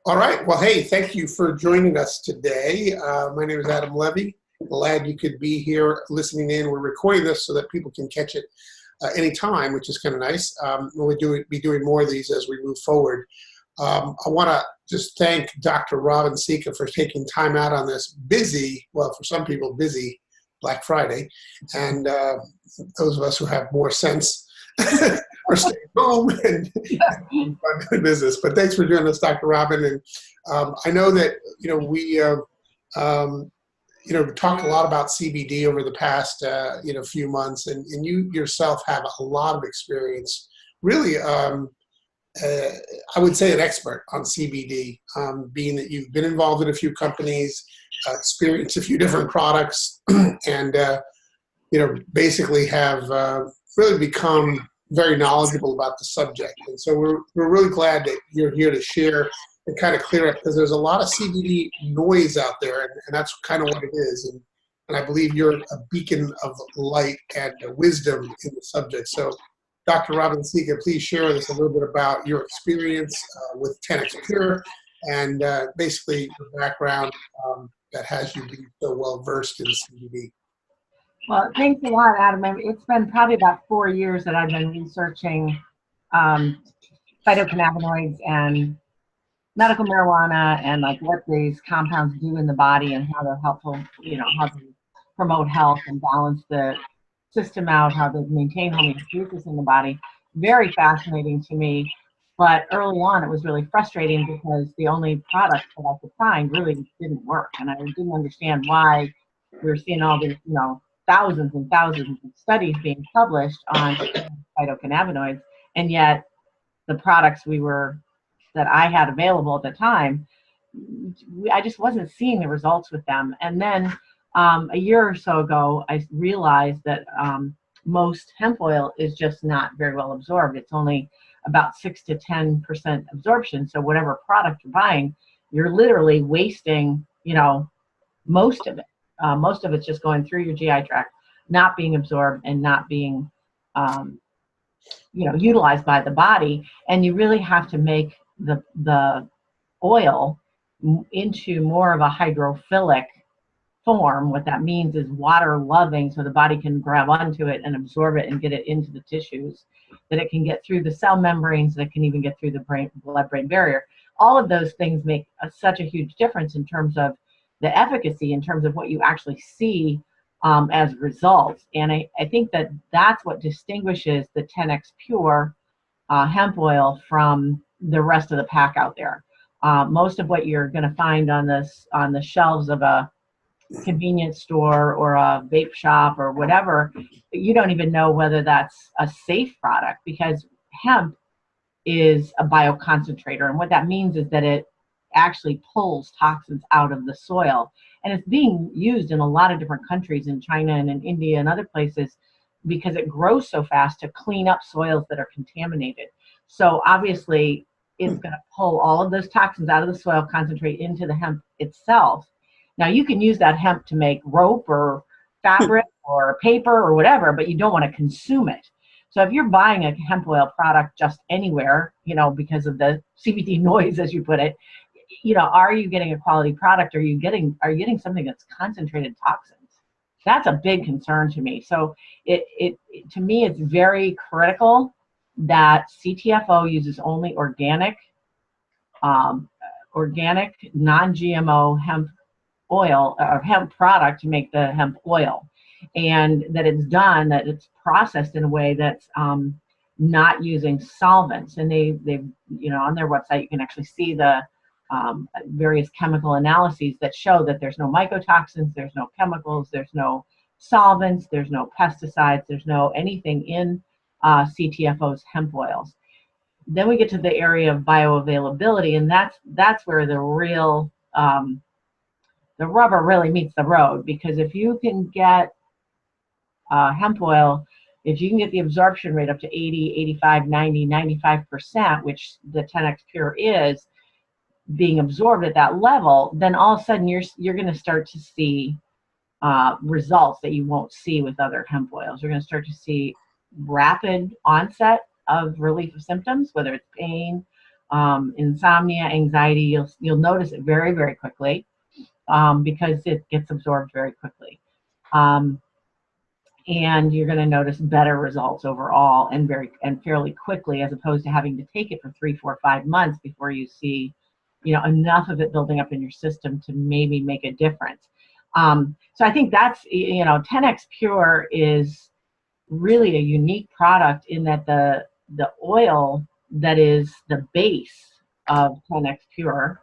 All right. Well, hey, thank you for joining us today. My name is Adam Levy. Glad you could be here listening in. We're recording this so that people can catch it anytime, which is kind of nice. We'll be doing more of these as we move forward. I want to just thank Dr. Robban Sica for taking time out on this busy, well, for some people, busy Black Friday. And those of us who have more sense are staying home and doing business. But thanks for joining us, Dr. Robban. And I know that, we talked a lot about CBD over the past, few months, and you yourself have a lot of experience, really, I would say an expert on CBD, being that you've been involved in a few companies, experienced a few different products, and, basically have really become very knowledgeable about the subject. And so we're really glad that you're here to share and kind of clear up, because there's a lot of CBD noise out there, and that's kind of what it is. And I believe you're a beacon of light and wisdom in the subject. So Dr. Robban Sica, please share with us a little bit about your experience with 10xPure and basically your background that has you be so well versed in CBD. Well, thanks a lot, Adam. It's been probably about 4 years that I've been researching phytocannabinoids and medical marijuana and like what these compounds do in the body and how they're helpful, how to promote health and balance the system out, how to maintain homeostasis in the body. Very fascinating to me. But early on, it was really frustrating because the only products that I could find really didn't work. And I didn't understand why we were seeing all these, thousands and thousands of studies being published on phytocannabinoids, and yet the products that I had available at the time, I just wasn't seeing the results with them. And then a year or so ago, I realized that most hemp oil is just not very well absorbed. It's only about 6 to 10% absorption. So whatever product you're buying, you're literally wasting, most of it. Most of it's just going through your GI tract, not being absorbed and not being, utilized by the body. And you really have to make the oil into more of a hydrophilic form. What that means is water loving, so the body can grab onto it and absorb it and get it into the tissues, that it can get through the cell membranes, that can even get through the blood-brain barrier. All of those things make such a huge difference in terms of the efficacy, in terms of what you actually see as results. And I think that that's what distinguishes the 10xPure hemp oil from the rest of the pack out there. Most of what you're going to find on the shelves of a convenience store or a vape shop or whatever, you don't even know whether that's a safe product, because hemp is a bioconcentrator. And what that means is that it actually pulls toxins out of the soil. And it's being used in a lot of different countries, in China and in India and other places, because it grows so fast to clean up soils that are contaminated. So obviously it's going to pull all of those toxins out of the soil, concentrate into the hemp itself. Now you can use that hemp to make rope or fabric or paper or whatever, but you don't want to consume it. So if you're buying a hemp oil product just anywhere, because of the CBD noise, as you put it, are you getting a quality product? Are you getting something that's concentrated toxins? That's a big concern to me. So to me, it's very critical that CTFO uses only organic, non-GMO hemp oil or hemp product to make the hemp oil, and that it's processed in a way that's not using solvents. And they on their website, you can actually see the various chemical analyses that show that there's no mycotoxins, there's no chemicals, there's no solvents, there's no pesticides, there's no anything in CTFO's hemp oils. Then we get to the area of bioavailability, and that's where the real the rubber really meets the road, because if you can get hemp oil, if you can get the absorption rate up to 80, 85, 90, 95%, which the 10xPure is, being absorbed at that level, then all of a sudden you're going to start to see results that you won't see with other hemp oils. You're going to start to see rapid onset of relief of symptoms, whether it's pain insomnia, anxiety. You'll notice it very, very quickly, because it gets absorbed very quickly. Um, and you're going to notice better results overall and fairly quickly, as opposed to having to take it for 3, 4, 5 months before you see, enough of it building up in your system to maybe make a difference. So I think that's, 10xPure is really a unique product in that the oil that is the base of 10xPure,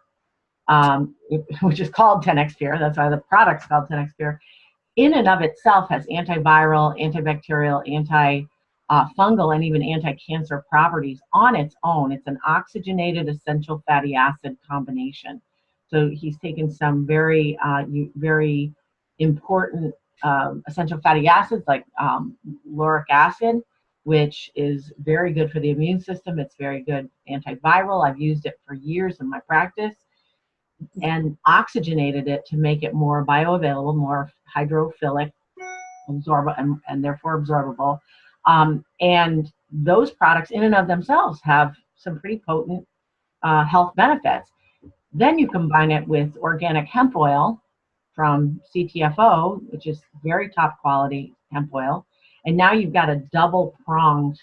which is called 10xPure, that's why the product's called 10xPure, in and of itself has antiviral, antibacterial, anti-fungal, and even anti-cancer properties on its own. It's an oxygenated essential fatty acid combination. So he's taken some very, very important essential fatty acids like lauric acid, which is very good for the immune system. It's very good antiviral. I've used it for years in my practice, and oxygenated it to make it more bioavailable, more hydrophilic, and therefore absorbable. And those products in and of themselves have some pretty potent health benefits. Then you combine it with organic hemp oil from CTFO, which is very top quality hemp oil. And now you've got a double pronged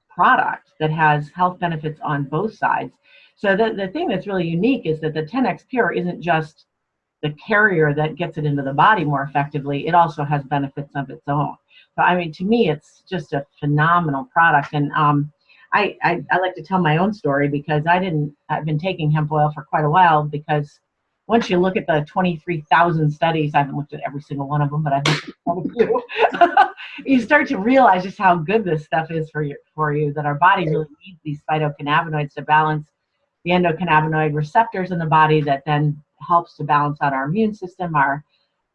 product that has health benefits on both sides. So the thing that's really unique is that the 10xPure isn't just the carrier that gets it into the body more effectively. It also has benefits of its own. So I mean, to me, it's just a phenomenal product. And I like to tell my own story, because I've been taking hemp oil for quite a while, because once you look at the 23,000 studies, I haven't looked at every single one of them, but I've looked at quite a few. You start to realize just how good this stuff is for you, that our body really needs these phytocannabinoids to balance the endocannabinoid receptors in the body, that then helps to balance out our immune system, our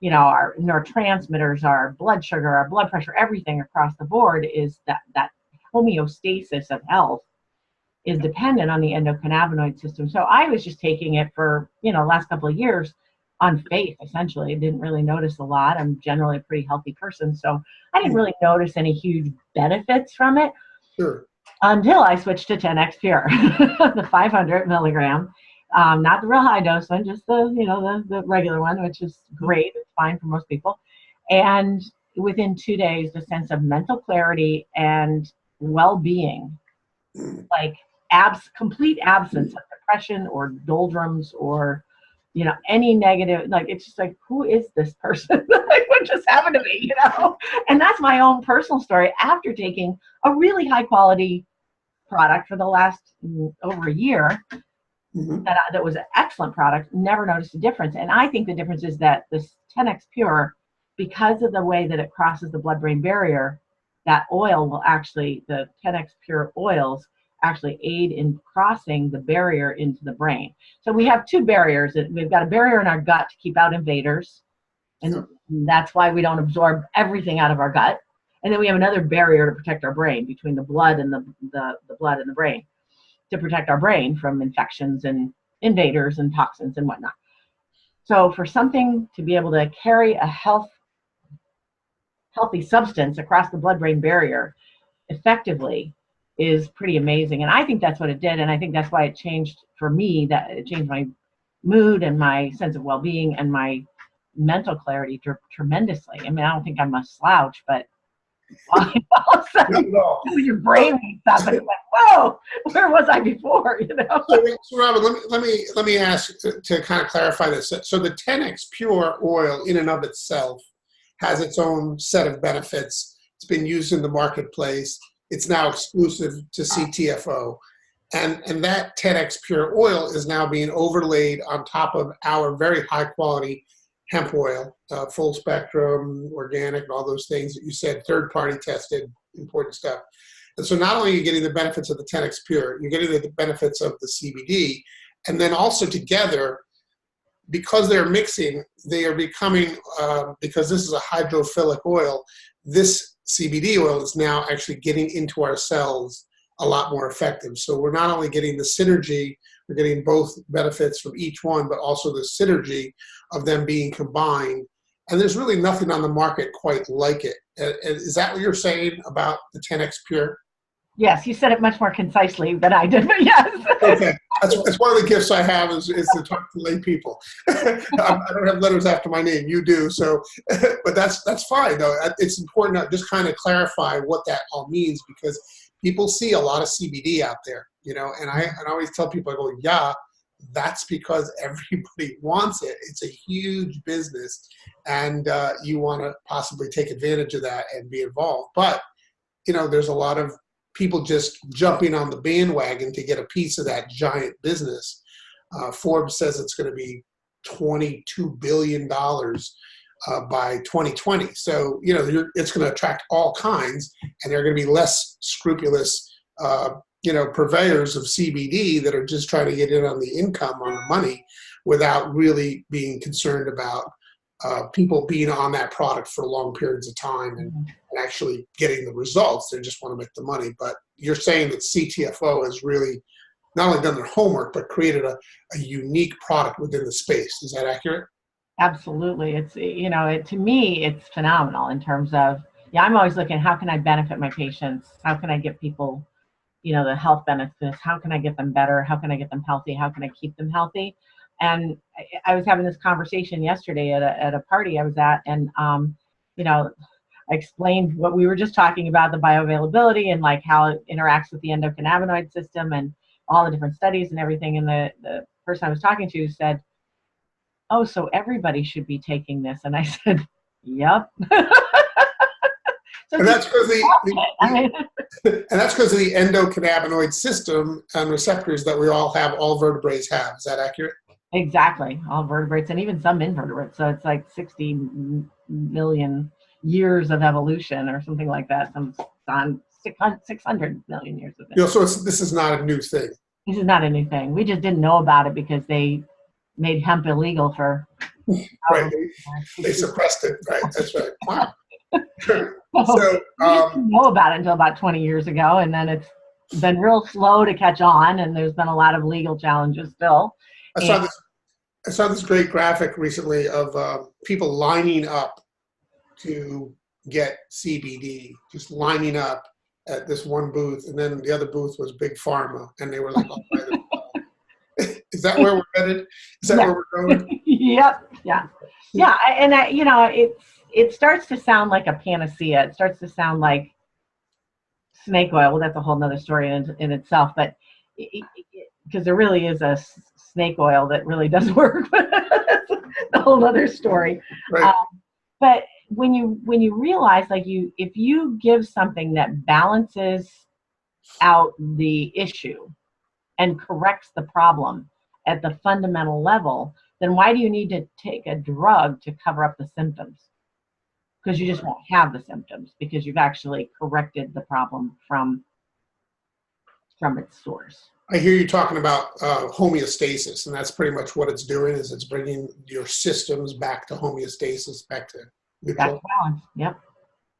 neurotransmitters, our blood sugar, our blood pressure, everything across the board. Is that homeostasis of health is dependent on the endocannabinoid system. So I was just taking it for, last couple of years on faith, essentially. I didn't really notice a lot. I'm generally a pretty healthy person, so I didn't really notice any huge benefits from it. Sure. Until I switched to 10xPure, the 500 milligram, not the real high dose one, just the regular one, which is great. It's fine for most people. And within 2 days, the sense of mental clarity and well-being, like complete absence of depression or doldrums or any negative, like, it's just like, who is this person? Like, what just happened to me? And that's my own personal story after taking a really high quality product for the last over a year. That was an excellent product, never noticed a difference. And I think the difference is that this 10xPure, because of the way that it crosses the blood-brain barrier, that oil will actually, the 10xPure oils actually aid in crossing the barrier into the brain. So we have two barriers. We've got a barrier in our gut to keep out invaders, and that's why we don't absorb everything out of our gut. And then we have another barrier to protect our brain, between the blood and the blood and the brain, to protect our brain from infections and invaders and toxins and whatnot. So for something to be able to carry a healthy substance across the blood-brain barrier effectively is pretty amazing. And I think that's what it did. And I think that's why it changed for me, that it changed my mood and my sense of well-being and my mental clarity tremendously. I mean, I don't think I'm a slouch, but all of a sudden, your brain wakes up and it's like, whoa, where was I before? So Robin, let me ask to kind of clarify this. So the 10xPure oil in and of itself has its own set of benefits. It's been used in the marketplace. It's now exclusive to CTFO. And that 10xPure oil is now being overlaid on top of our very high quality hemp oil, full spectrum, organic, and all those things that you said, third party tested, important stuff. And so not only are you getting the benefits of the 10xPure, you're getting the benefits of the CBD, and then also together, because they're mixing, they are becoming, because this is a hydrophilic oil, this CBD oil is now actually getting into our cells a lot more effective. So we're not only getting the synergy, we're getting both benefits from each one, but also the synergy of them being combined. And there's really nothing on the market quite like it. Is that what you're saying about the 10xPure? Yes, you said it much more concisely than I did, but yes. Okay, that's one of the gifts I have is to talk to lay people. I don't have letters after my name. You do, so but that's fine though. It's important to just kind of clarify what that all means because people see a lot of CBD out there, and I always tell people, I go, yeah, that's because everybody wants it. It's a huge business, and you want to possibly take advantage of that and be involved. But there's a lot of people just jumping on the bandwagon to get a piece of that giant business. Forbes says it's going to be $22 billion by 2020. So, it's going to attract all kinds, and there are going to be less scrupulous, purveyors of CBD that are just trying to get in on the income, on the money, without really being concerned about people being on that product for long periods of time and actually getting the results. They just want to make the money. But you're saying that CTFO has really not only done their homework, but created a unique product within the space. Is that accurate? Absolutely. It's, to me, it's phenomenal in terms of, I'm always looking, how can I benefit my patients? How can I get people, the health benefits? How can I get them better? How can I get them healthy? How can I keep them healthy? And I was having this conversation yesterday at a party I was at, and I explained what we were just talking about, the bioavailability and like how it interacts with the endocannabinoid system and all the different studies and everything. And the person I was talking to said, "Oh, so everybody should be taking this." And I said, "Yep." And that's because of the endocannabinoid system and receptors that we all vertebrates have. Is that accurate? Exactly. All vertebrates and even some invertebrates. So it's like 60 million years of evolution or something like that. Some on 600 million years of it. So this is not a new thing. This is not a new thing. We just didn't know about it because they made hemp illegal for... Right. They suppressed it. Right. That's right. Wow. So we didn't know about it until about 20 years ago. And then it's been real slow to catch on. And there's been a lot of legal challenges still. I saw this great graphic recently of people lining up to get CBD, just lining up at this one booth, and then the other booth was Big Pharma, and they were like, "Oh, is that where we're headed? Is that where we're going?" Yep. Yeah. Yeah. And it starts to sound like a panacea. It starts to sound like snake oil. Well, that's a whole nother story in itself, but because there really is a snake oil that really does work. That's a whole other story. Right. But when you realize, like, if you give something that balances out the issue and corrects the problem at the fundamental level, then why do you need to take a drug to cover up the symptoms? Because you just won't have the symptoms because you've actually corrected the problem from its source. I hear you talking about homeostasis, and that's pretty much what it's doing. Is it's bringing your systems back to homeostasis, back to neutral. Back to balance. Yep.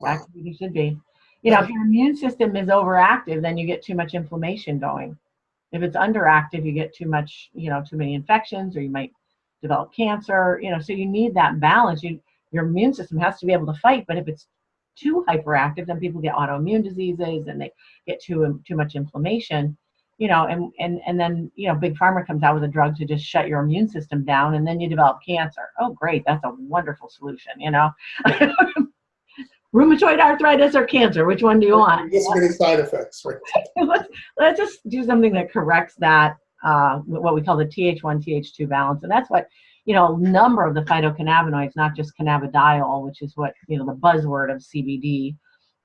Back to where you should be. If your immune system is overactive, then you get too much inflammation going. If it's underactive, you get too many infections, or you might develop cancer. So you need that balance. Your immune system has to be able to fight, but if it's too hyperactive, then people get autoimmune diseases and they get too much inflammation. And then Big Pharma comes out with a drug to just shut your immune system down, and then you develop cancer. Oh, great! That's a wonderful solution. Rheumatoid arthritis or cancer? Which one do you want? This many side effects, right? let's just do something that corrects that, what we call the Th1, Th2 balance, and that's what a number of the phytocannabinoids, not just cannabidiol, which is what the buzzword of CBD,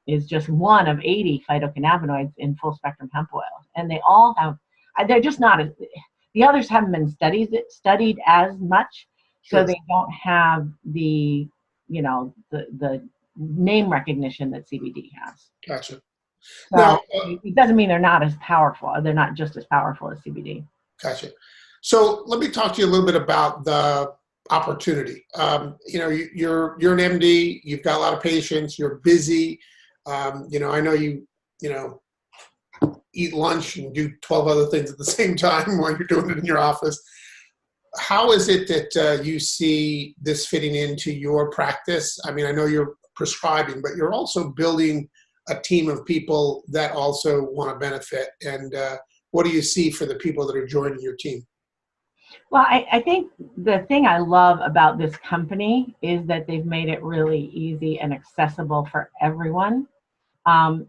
is just one of 80 phytocannabinoids in full spectrum hemp oil. And they all have, they're just not, the others haven't been studied as much. Sure. So they don't have the name recognition that CBD has. Gotcha. So now, it doesn't mean they're not as powerful. They're not just as powerful as CBD. Gotcha. So let me talk to you a little bit about the opportunity. You're an MD, you've got a lot of patients, you're busy. I know you eat lunch and do 12 other things at the same time while you're doing it in your office. How is it that you see this fitting into your practice? I mean, I know you're prescribing, but you're also building a team of people that also want to benefit? And what do you see for the people that are joining your team? Well, I think the thing I love about this company is that they've made it really easy and accessible for everyone.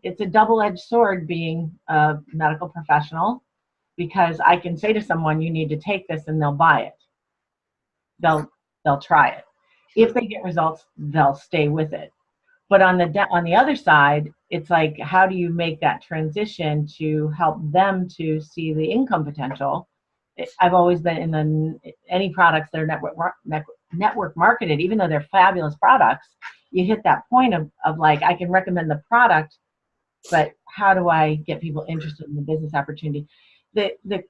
It's a double-edged sword being a medical professional, because I can say to someone, you need to take this, and they'll buy it. They'll try it. If they get results, they'll stay with it. But on the other side, it's like, how do you make that transition to help them to see the income potential? I've always been in any products that are network marketed, even though they're fabulous products, you hit that point of like, I can recommend the product, but how do I get people interested in the business opportunity? The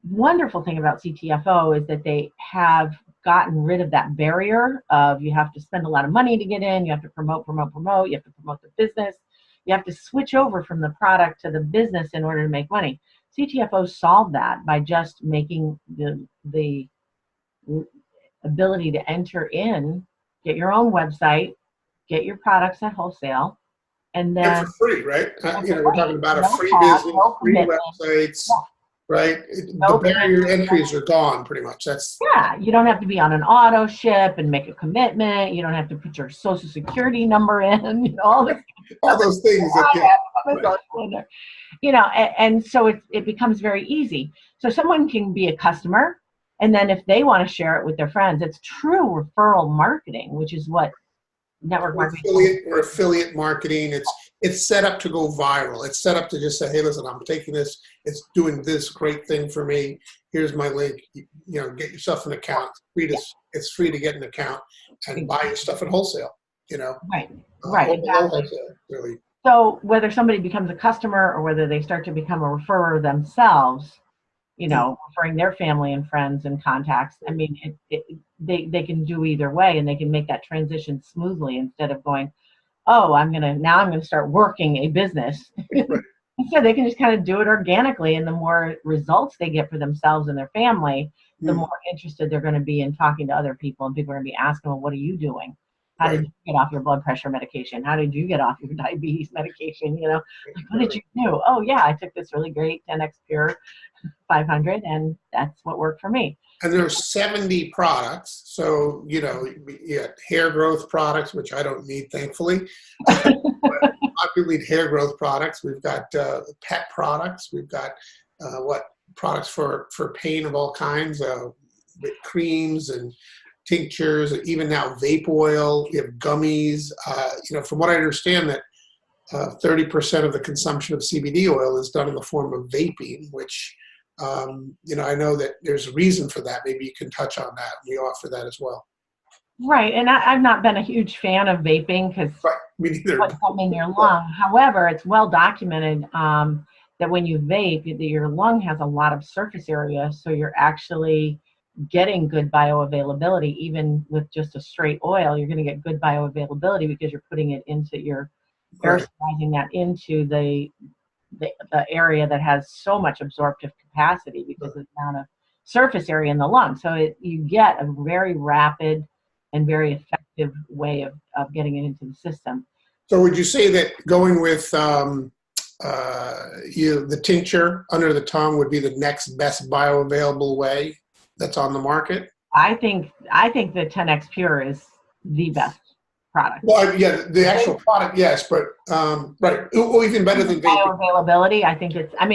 wonderful thing about CTFO is that they have gotten rid of that barrier of, you have to spend a lot of money to get in, you have to promote, you have to promote the business, you have to switch over from the product to the business in order to make money. CTFO solved that by just making the ability to enter in, get your own website, get your products at wholesale, and And then for free, right? We're talking about a no free cost, business, no free commitment. websites, right? The No barrier to commitment. entries are gone, pretty much. That's Yeah, you don't have to be on an auto ship and make a commitment. You don't have to put your social security number in, all this all those things that right. And so it becomes very easy. So someone can be a customer, and then if they want to share it with their friends, it's true referral marketing, which is what network marketing affiliate marketing. It's set up to go viral. It's set up to just say, hey, listen, I'm taking this. It's doing this great thing for me. Here's my link. Get yourself an account. It's free to get an account and buy your stuff at wholesale. Right. Exactly. Wholesale, really. So whether somebody becomes a customer or whether they start to become a referrer themselves, referring their family and friends and contacts, I mean, they can do either way, and they can make that transition smoothly instead of going, oh, I'm gonna start working a business. Right. Instead, they can just kind of do it organically, and the more results they get for themselves and their family, the more interested they're going to be in talking to other people, and people are going to be asking, well, what are you doing? How did you get off your blood pressure medication? How did you get off your diabetes medication? Like, what did you do? Oh yeah, I took this really great 10xPure 500, and that's what worked for me. And there are 70 products. So, you got hair growth products, which I don't need, thankfully. But I need hair growth products. We've got pet products. We've got products for pain of all kinds, creams and tinctures, even now vape oil. You have gummies. From what I understand, that 30% of the consumption of CBD oil is done in the form of vaping, which I know that there's a reason for that. Maybe you can touch on that. We offer that as well. Right, and I've not been a huge fan of vaping because me neither. What's in your lung. However, it's well documented that when you vape, your lung has a lot of surface area, so you're actually getting good bioavailability. Even with just a straight oil, you're going to get good bioavailability because you're putting it into aerosolizing that into the area that has so much absorptive capacity because of the amount of surface area in the lung. So you get a very rapid and very effective way of getting it into the system. So would you say that going with the tincture under the tongue would be the next best bioavailable way that's on the market? I think the 10xPure is the best product. Well, yeah, the actual product, yes, but right, or even better than vaping. Bioavailability, I think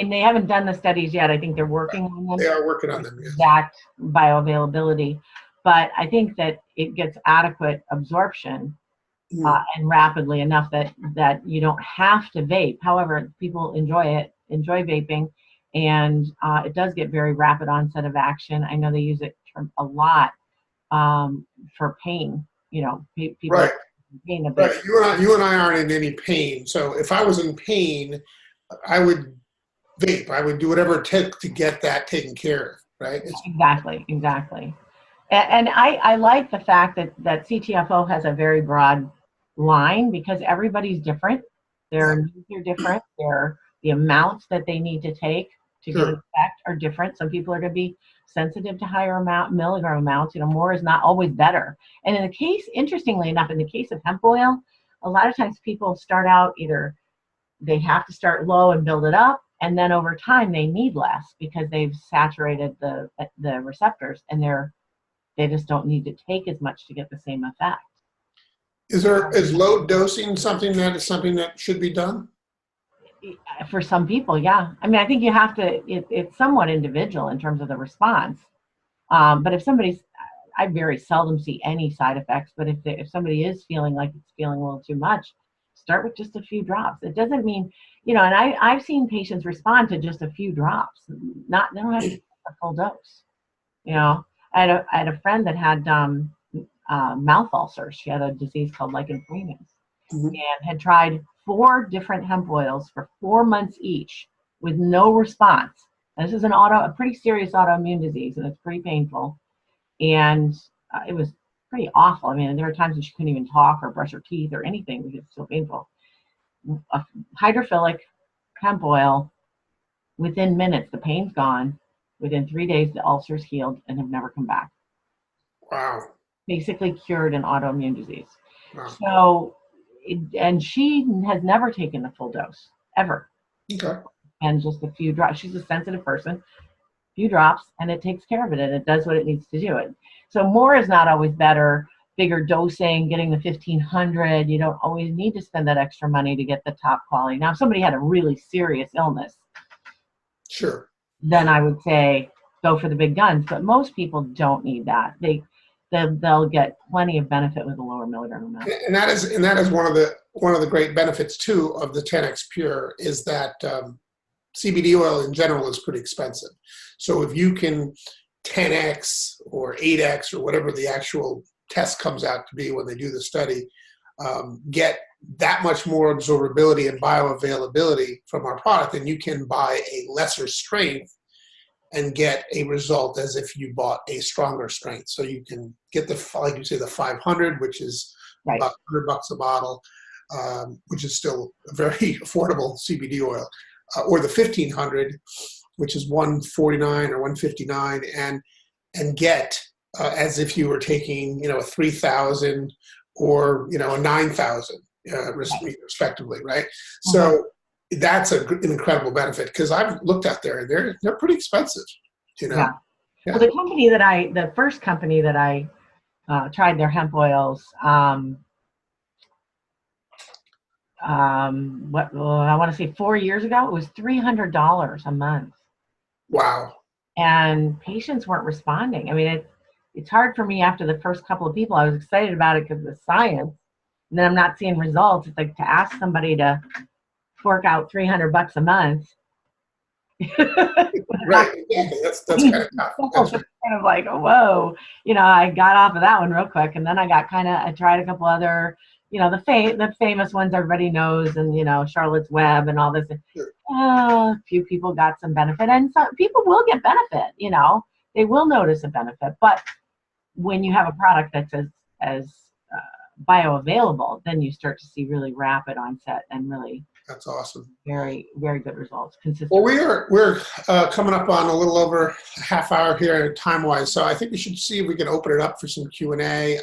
they haven't done the studies yet. I think they're working on them. They are working on them, yes. Exact bioavailability. But I think that it gets adequate absorption and rapidly enough that you don't have to vape. However, people enjoy vaping, and it does get very rapid onset of action. I know they use it a lot for pain. People right. Pain a bit. Right. You and I aren't in any pain. So if I was in pain, I would vape. I would do whatever it took to get that taken care of. Right. Exactly. And I like the fact that CTFO has a very broad line because everybody's different. Their needs are different. The amounts that they need to take to get an effect are different. Some people are going to be sensitive to higher milligram amounts. More is not always better. And interestingly enough, in the case of hemp oil, a lot of times people start out either they have to start low and build it up, and then over time they need less because they've saturated the receptors, and they just don't need to take as much to get the same effect. Is low dosing something that should be done? For some people, yeah. I mean, I think you have to, it's somewhat individual in terms of the response. But if I very seldom see any side effects, but if somebody is feeling like it's feeling a little too much, start with just a few drops. It doesn't mean, and I've seen patients respond to just a few drops, they don't have to take a full dose. I had a friend that had mouth ulcers. She had a disease called lichen planus, and had tried 4 different hemp oils for 4 months each with no response. And this is a pretty serious autoimmune disease, and it's pretty painful. And it was pretty awful. I mean, there were times when she couldn't even talk or brush her teeth or anything because it's so painful. A hydrophilic hemp oil, within minutes, the pain's gone. Within 3 days, the ulcers healed and have never come back. Wow. Basically cured an autoimmune disease. Wow. So, and she has never taken a full dose, ever. Okay. And just a few drops. She's a sensitive person. Few drops, and it takes care of it, and it does what it needs to do. So more is not always better. Bigger dosing, getting the 1500. You don't always need to spend that extra money to get the top quality. Now, if somebody had a really serious illness, sure, then I would say go for the big guns. But most people don't need that. They'll get plenty of benefit with a lower milligram amount. And that is one of the great benefits too of the 10xPure is that CBD oil in general is pretty expensive. So if you can 10x or 8x or whatever the actual test comes out to be when they do the study, get that much more absorbability and bioavailability from our product, then you can buy a lesser strength and get a result as if you bought a stronger strength. So you can get like you say, the 500, which is right. about $100 a bottle, which is still a very affordable CBD oil, or the 1500, which is 149 or 159, and get as if you were taking, a 3000 or a 9000 respectively, right? So that's an incredible benefit because I've looked out there and they're pretty expensive, Yeah. Well, the first company that I tried their hemp oils, I want to say 4 years ago, it was $300 a month. Wow. And patients weren't responding. I mean, it's hard for me after the first couple of people. I was excited about it because of the science, and then I'm not seeing results. It's like to ask somebody to fork out $300 a month. Right. Exactly. That's kind of tough. That's right. Kind of like, whoa. I got off of that one real quick, and then I tried a couple other, the famous ones everybody knows, and Charlotte's Web and all this. Sure. A few people got some benefit, and some people will get benefit. They will notice a benefit, but when you have a product that's as bioavailable, then you start to see really rapid onset and really that's awesome. Very, very good results. Consistent. Well, we're coming up on a little over a half hour here time-wise, so I think we should see if we can open it up for some Q&A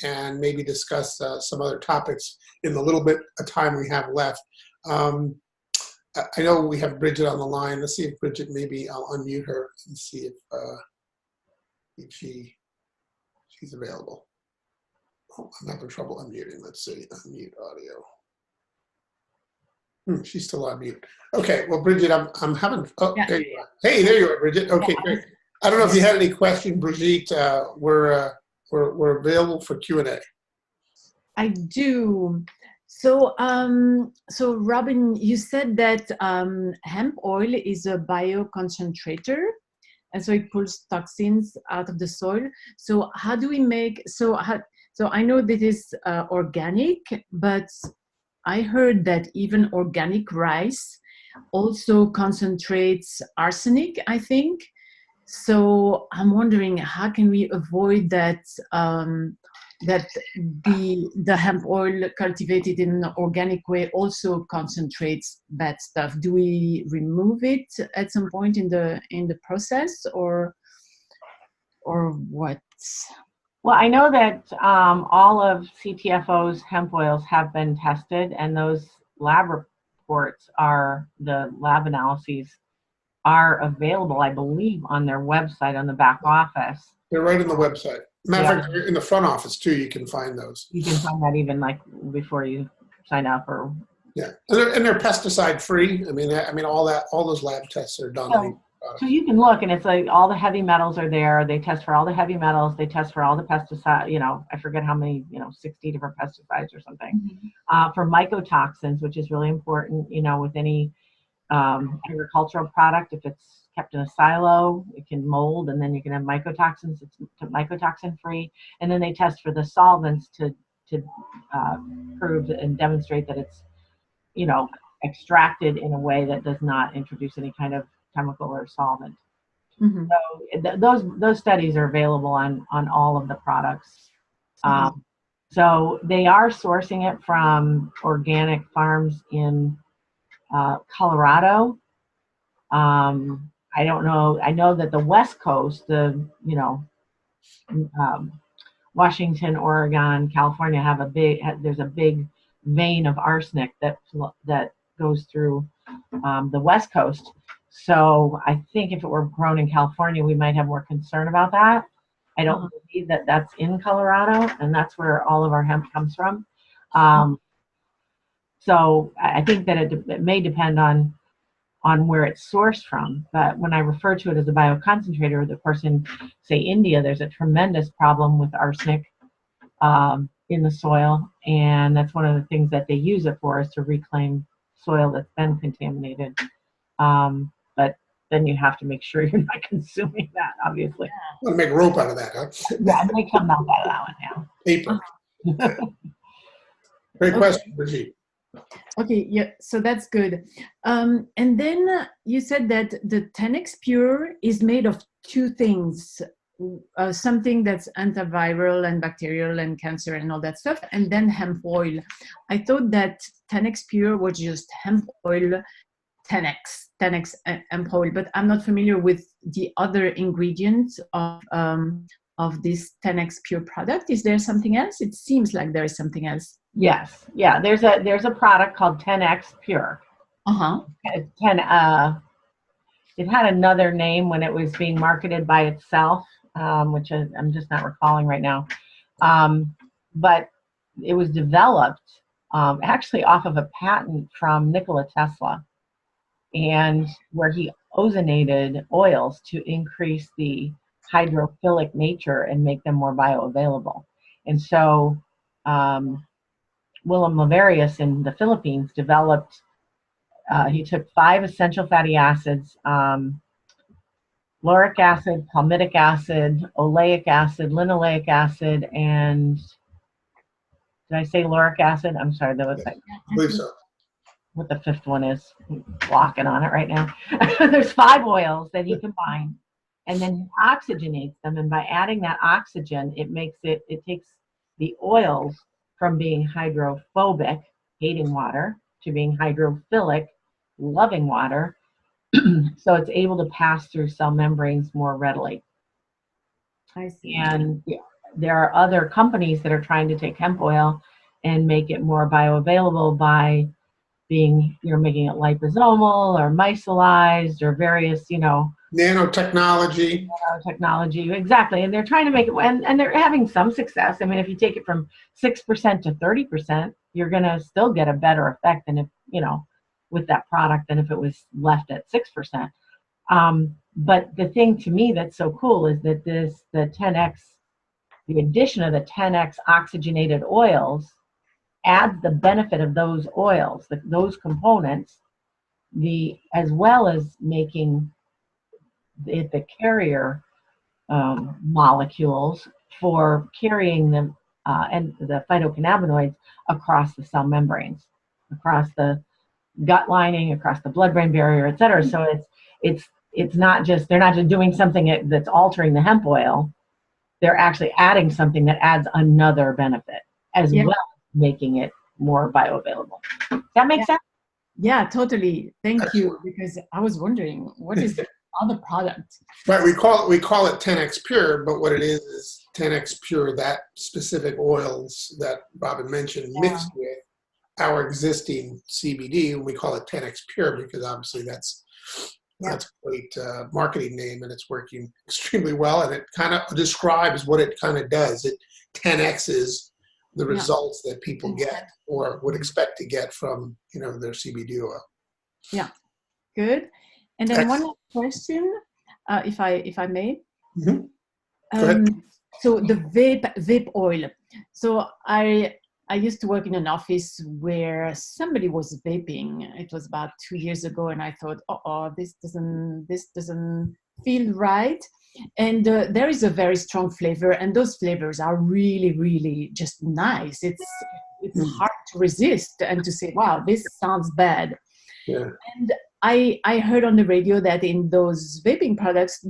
and maybe discuss some other topics in the little bit of time we have left. I know we have Bridget on the line. Let's see if Bridget, maybe I'll unmute her and see if she's available. Oh, I'm having trouble unmuting. Let's see, unmute audio. She's still on mute. Okay, well, Bridget, I'm having. Oh, yeah. There you are. Hey, there you are, Bridget. Okay, great. I don't know if you had any question, Brigitte. We're available for Q&A. I do. So, Robin, you said that hemp oil is a bioconcentrator, and so it pulls toxins out of the soil. So, how do we make? So I know that is organic, but I heard that even organic rice also concentrates arsenic, I think. So I'm wondering, how can we avoid that that the hemp oil cultivated in an organic way also concentrates bad stuff? Do we remove it at some point in the process, or what? Well, I know that all of CTFO's hemp oils have been tested, and those lab reports are, the lab analyses are available, I believe, on their website on the back office. They're right on the website. Matter of fact, in the front office too, you can find those. You can find that even like before you sign up, or yeah, and they're pesticide free. I mean, all those lab tests are done. So you can look, and it's like all the heavy metals are there. They test for all the heavy metals. They test for all the pesticide. I forget how many. 60 different pesticides or something. For mycotoxins, which is really important. With any agricultural product, if it's kept in a silo, it can mold, and then you can have mycotoxins. It's mycotoxin free, and then they test for the solvents to prove and demonstrate that it's extracted in a way that does not introduce any kind of chemical or solvent. So those studies are available on all of the products. So they are sourcing it from organic farms in Colorado. I don't know. I know that the West Coast, Washington, Oregon, California there's a big vein of arsenic that goes through the West Coast. So I think if it were grown in California, we might have more concern about that. I don't believe that that's in Colorado, and that's where all of our hemp comes from. So I think that it may depend on where it's sourced from. But when I refer to it as a bioconcentrator, of course, in, say, India, there's a tremendous problem with arsenic in the soil. And that's one of the things that they use it for, is to reclaim soil that's been contaminated. But then you have to make sure you're not consuming that, obviously. Want to make rope out of that, huh? Yeah, make some out of that one now. Paper. Great question, Brigitte. Okay, yeah, so that's good. And then you said that the 10xPure is made of two things, something that's antiviral and bacterial and cancer and all that stuff, and then hemp oil. I thought that 10xPure was just hemp oil, 10x hemp oil, but I'm not familiar with the other ingredients of this 10xPure product. Is there something else? It seems like there is something else. Yes. Yeah. There's a product called 10xPure. It had another name when it was being marketed by itself, which I'm just not recalling right now. But it was developed actually off of a patent from Nikola Tesla, and where he ozonated oils to increase the hydrophilic nature and make them more bioavailable. And so Willem Laverius in the Philippines developed, he took 5 essential fatty acids, lauric acid, palmitic acid, oleic acid, linoleic acid, and did I say lauric acid? I'm sorry, that was I believe so. What the 5th one is. I'm blocking on it right now. There's 5 oils that he combined, and then he oxygenates them, and by adding that oxygen, it takes the oils from being hydrophobic, hating water, to being hydrophilic, loving water. So it's able to pass through cell membranes more readily. I see. And there are other companies that are trying to take hemp oil and make it more bioavailable by making it liposomal or micellized or various, nanotechnology. Exactly. And they're trying to make it, and they're having some success. I mean, if you take it from 6% to 30%, you're going to still get a better effect than if, with that product than if it was left at 6%. But the thing to me that's so cool is that the addition of the 10x oxygenated oils adds the benefit of those oils, those components, as well as making the carrier molecules for carrying them and the phytocannabinoids across the cell membranes, across the gut lining, across the blood-brain barrier, et cetera. So it's not just, they're not just doing something that's altering the hemp oil. They're actually adding something that adds another benefit as well as making it more bioavailable. Does that make sense? Yeah, totally. Thank you. Because I was wondering, what is the other product? Right, we call it 10xPure, but what it is 10xPure, that specific oils that Robban mentioned, mixed with our existing CBD, and we call it 10xPure because obviously that's a great marketing name, and it's working extremely well. And it kind of describes what it kind of does. It 10x's the results that people get or would expect to get from their CBD oil. Yeah, good. And then one last question, if I may. Mm-hmm. Go ahead. So the vape oil. So I used to work in an office where somebody was vaping. It was about 2 years ago, and I thought, this doesn't feel right. And there is a very strong flavor, and those flavors are really, really just nice. It's hard to resist and to say, wow, this sounds bad. Yeah. And I heard on the radio that in those vaping products,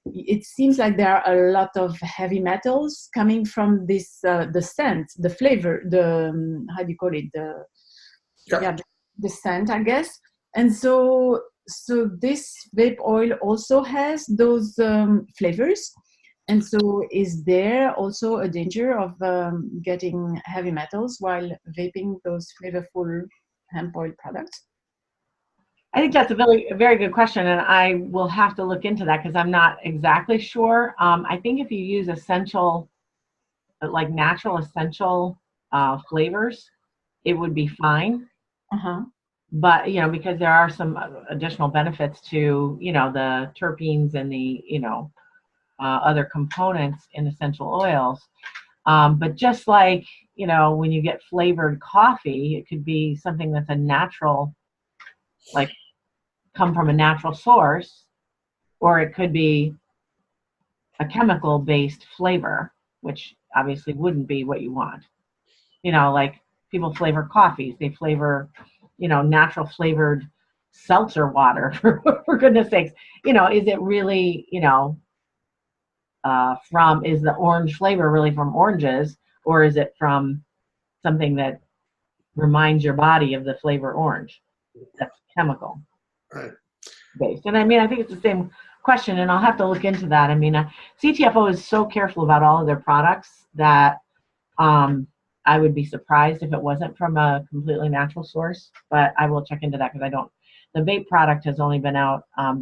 it seems like there are a lot of heavy metals coming from this, the scent, the flavor, how do you call it? The scent, I guess. And so this vape oil also has those flavors. And so is there also a danger of getting heavy metals while vaping those flavorful hemp oil products? I think that's a very good question, and I will have to look into that because I'm not exactly sure. I think if you use essential, like natural essential flavors, it would be fine. But because there are some additional benefits to the terpenes and the other components in essential oils. But just like when you get flavored coffee, it could be something that's a natural, like come from a natural source, or it could be a chemical based flavor, which obviously wouldn't be what you want. Like people flavor coffees, they flavor natural flavored seltzer water for goodness sakes. Is it really is the orange flavor really from oranges, or is it from something that reminds your body of the flavor orange? That's chemical. Right. Based. And I think it's the same question, and I'll have to look into that. CTFO is so careful about all of their products that I would be surprised if it wasn't from a completely natural source, but I will check into that because the vape product has only been out a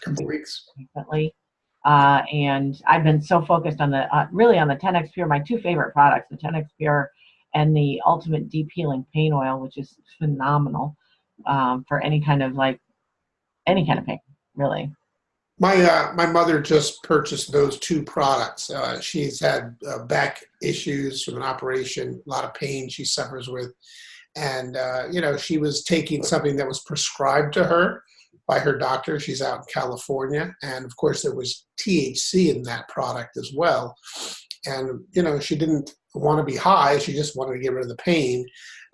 couple weeks recently. And I've been so focused on really on the 10xPure, my two favorite products, the 10xPure and the Ultimate Deep Healing Pain Oil, which is phenomenal for any kind of pain, really. My mother just purchased those two products. She's had back issues from an operation, a lot of pain she suffers with. And, she was taking something that was prescribed to her by her doctor. She's out in California. And, of course, there was THC in that product as well. And, she didn't want to be high. She just wanted to get rid of the pain.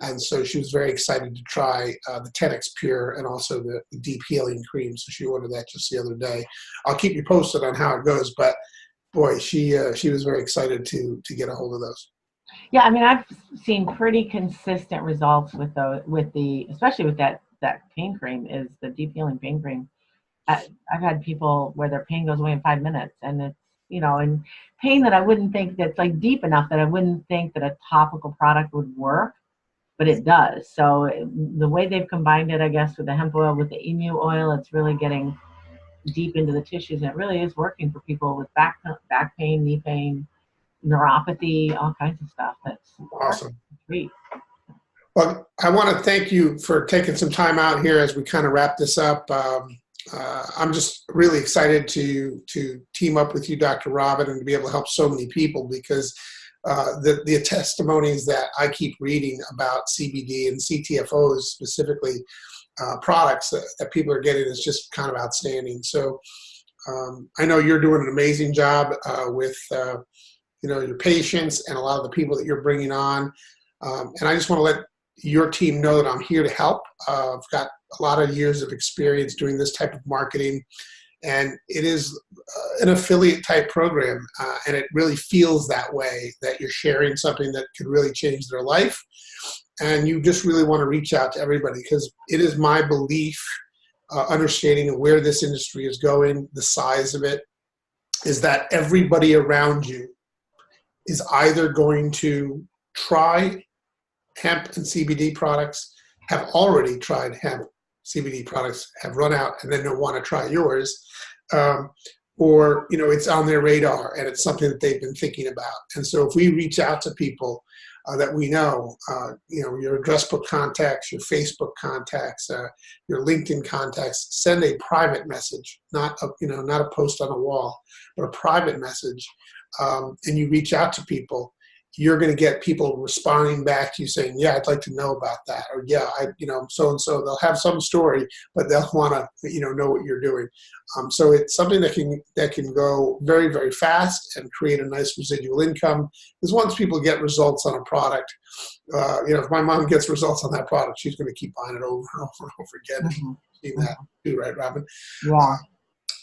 And so she was very excited to try the 10xPure and also the Deep Healing Cream. So she ordered that just the other day. I'll keep you posted on how it goes. But boy, she was very excited to get a hold of those. Yeah, I've seen pretty consistent results with especially with that pain cream, is the Deep Healing Pain Cream. I've had people where their pain goes away in 5 minutes, and it's and pain that I wouldn't think that's like deep enough that I wouldn't think that a topical product would work. But it does. So the way they've combined it, I guess, with the hemp oil, with the emu oil, it's really getting deep into the tissues. And it really is working for people with back pain, knee pain, neuropathy, all kinds of stuff. That's awesome. Great. Well, I want to thank you for taking some time out here as we kind of wrap this up. I'm just really excited to team up with you, Dr. Robban, and to be able to help so many people because the testimonies that I keep reading about CBD and CTFOs specifically, products that people are getting is just kind of outstanding. So I know you're doing an amazing job with your patients and a lot of the people that you're bringing on. And I just want to let your team know that I'm here to help. I've got a lot of years of experience doing this type of marketing. And it is an affiliate type program, and it really feels that way, that you're sharing something that could really change their life. And you just really want to reach out to everybody because it is my belief, understanding of where this industry is going, the size of it, is that everybody around you is either going to try hemp and CBD products, have already tried hemp, CBD products, have run out, and then don't want to try yours. Or, you know, it's on their radar and it's something that they've been thinking about. And so if we reach out to people that we know, you know, your address book contacts, your Facebook contacts, your LinkedIn contacts, send a private message, not a, you know, not a post on a wall, but a private message, and you reach out to people, you're going to get people responding back to you saying, yeah, I'd like to know about that. Or yeah, you know, so-and-so, they'll have some story, but they'll want to, you know what you're doing. So it's something that can go very, very fast and create a nice residual income. Because once people get results on a product, you know, if my mom gets results on that product, she's going to keep buying it over and over and over again. Mm-hmm. Seen that too, right, Robban? Yeah.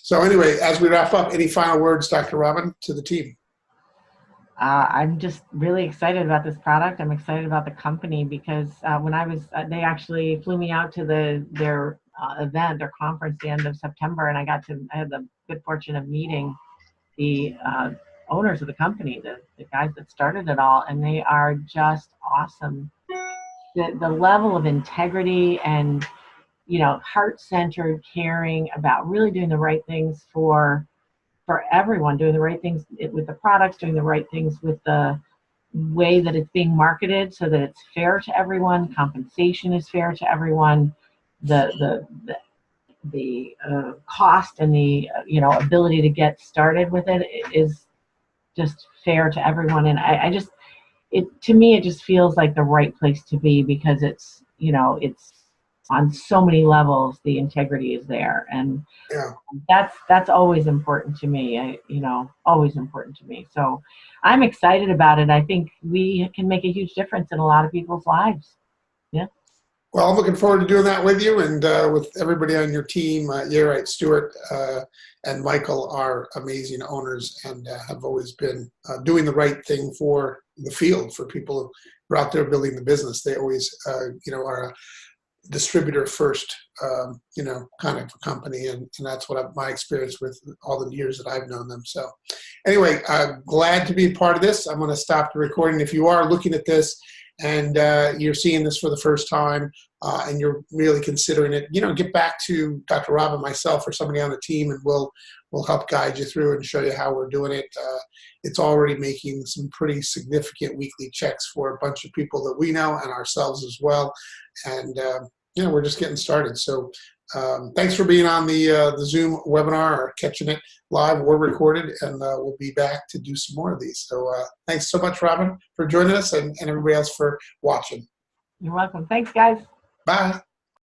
So anyway, as we wrap up, any final words, Dr. Robban, to the team? I'm just really excited about this product. I'm excited about the company because when I was, they actually flew me out to their event, their conference, the end of September, and I had the good fortune of meeting the owners of the company, the guys that started it all, and they are just awesome. The level of integrity and, you know, heart-centered, caring about really doing the right things for everyone, doing the right things with the products, doing the right things with the way that it's being marketed so that it's fair to everyone, compensation is fair to everyone, the cost and the you know, ability to get started with it is just fair to everyone. And I just, to me, it just feels like the right place to be because it's, you know, it's on so many levels, the integrity is there. And Yeah. that's always important to me, you know, always important to me. So I'm excited about it. I think we can make a huge difference in a lot of people's lives. Yeah. Well, I'm looking forward to doing that with you and with everybody on your team. You're right, Stuart and Michael are amazing owners and have always been doing the right thing for the field, for people who are out there building the business. They always, you know, are a distributor first, you know, kind of company, and that's what my experience with all the years that I've known them. So anyway, glad to be a part of this. I'm going to stop the recording. If you are looking at this and you're seeing this for the first time and you're really considering it, you know, get back to Dr. Robban, myself, or somebody on the team, and we'll help guide you through and show you how we're doing it. It's already making some pretty significant weekly checks for a bunch of people that we know and ourselves as well. And, you know, we're just getting started. So thanks for being on the Zoom webinar or catching it live or recorded, and we'll be back to do some more of these. So thanks so much, Robban, for joining us, and everybody else for watching. You're welcome. Thanks, guys. Bye.